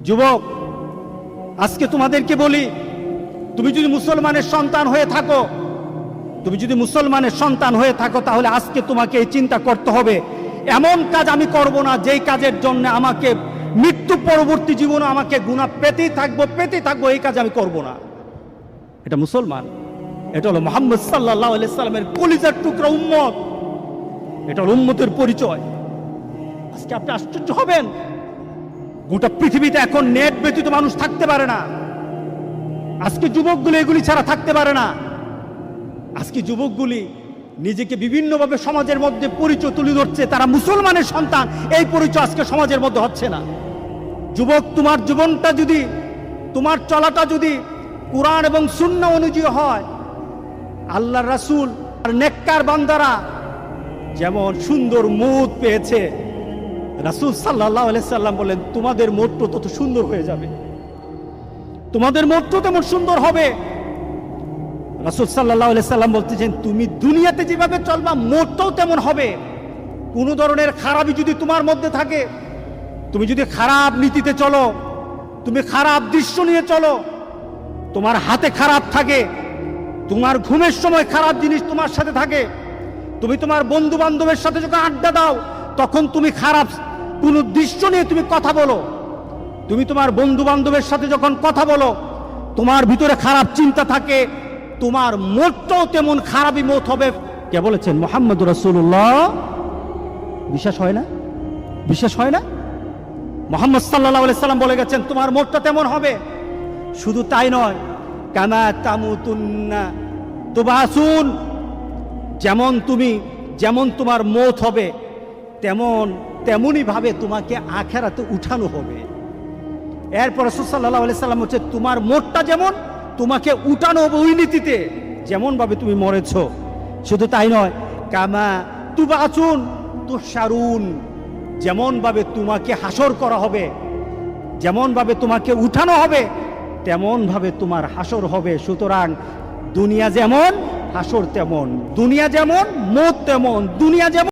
যুবক, আজকে তোমাদেরকে বলি, তুমি যদি মুসলমানের সন্তান হয়ে থাকো, তাহলে আজকে তোমাকে এই চিন্তা করতে হবে, এমন কাজ আমি করব না যেই কাজের জন্য আমাকে মৃত্যু পরবর্তী জীবনে আমাকে গুনাহ পেতেই থাকবো, এই কাজ আমি করব না। এটা মুসলমান, এটা হলো মুহাম্মদ সাল্লাল্লাহু আলাইহি সাল্লামের কলিজার টুকরা উম্মত, এটা হলো উম্মতের পরিচয়। আজকে আপনি আশ্চর্য হবেন, গোটা পৃথিবীতে এখন নেট ব্যতীত মানুষ থাকতে পারে না। আজকে যুবকগুলি এগুলি ছাড়া থাকতে পারে না। আজকে যুবকগুলি নিজেকে বিভিন্নভাবে সমাজের মধ্যে পরিচয় তুলে ধরছে, তারা মুসলমানের সন্তান, এই পরিচয় আজকে সমাজের মধ্যে হচ্ছে না। যুবক, তোমার জীবনটা যদি, তোমার চলাটা যদি কুরআন এবং সুন্নাহ অনুযায়ী হয়, আল্লাহর রাসূল আর নেককার বান্দারা যেমন সুন্দর মৌত পেয়েছে, রাসূল সাল্লাল্লাহু আলাইহি সাল্লাম বলেন তোমাদের মৌতটা তত সুন্দর হয়ে যাবে, তোমাদের মৌতটা তেমন সুন্দর হবে। রাসূল সাল্লাল্লাহু আলাইহি সাল্লাম বলতেছেন তুমি দুনিয়াতে যেভাবে চলবা মৌতটাও তেমন হবে। কোন ধরনের খারাপই যদি তোমার মধ্যে থাকে, তুমি যদি খারাপ নীতিতে চলো, তুমি খারাপ দৃশ্য নিয়ে চলো, তোমার হাতে খারাপ থাকে, তোমার ঘুমের সময় খারাপ জিনিস তোমার সাথে থাকে, তুমি তোমার বন্ধু বান্ধবের সাথে যখন আড্ডা দাও তখন তুমি খারাপ কোন দৃশ্য নিয়ে তুমি কথা বলো, তুমি তোমার বন্ধু বান্ধবের সাথে যখন কথা বলো তোমার ভিতরে খারাপ চিন্তা থাকে, তোমার মতটাও তেমন খারাপই মত হবে। কে বলেছেন? মুহাম্মদুর রাসূলুল্লাহ। বিশ্বাস হয় না? বিশ্বাস হয় না? মুহাম্মদ সাল্লাল্লাহু আলাইহি সাল্লাম বলে গেছেন তোমার মতটা তেমন হবে। শুধু তাই নয়, কামা তামুতুন্না তুবাসুন, যেমন তোমার মত হবে তেমনই ভাবে তোমাকে আখিরাতে উঠানো হবে। এরপর রাসূল সাল্লাল্লাহু আলাইহি সাল্লাম হচ্ছে তোমার মতটা যেমন, তোমাকে উঠানো হবে ওই নীতিতে যেমন ভাবে তুমি মরেছ। শুধু তাই নয়, কামা তুবাসুন তুশারুন, যেমন ভাবে তোমাকে হাসর করা হবে, যেমন ভাবে তোমাকে উঠানো হবে তেমন ভাবে তোমার হাসর হবে। সুতরাং দুনিয়া যেমন হাসর তেমন, দুনিয়া যেমন মত তেমন, দুনিয়া যেমন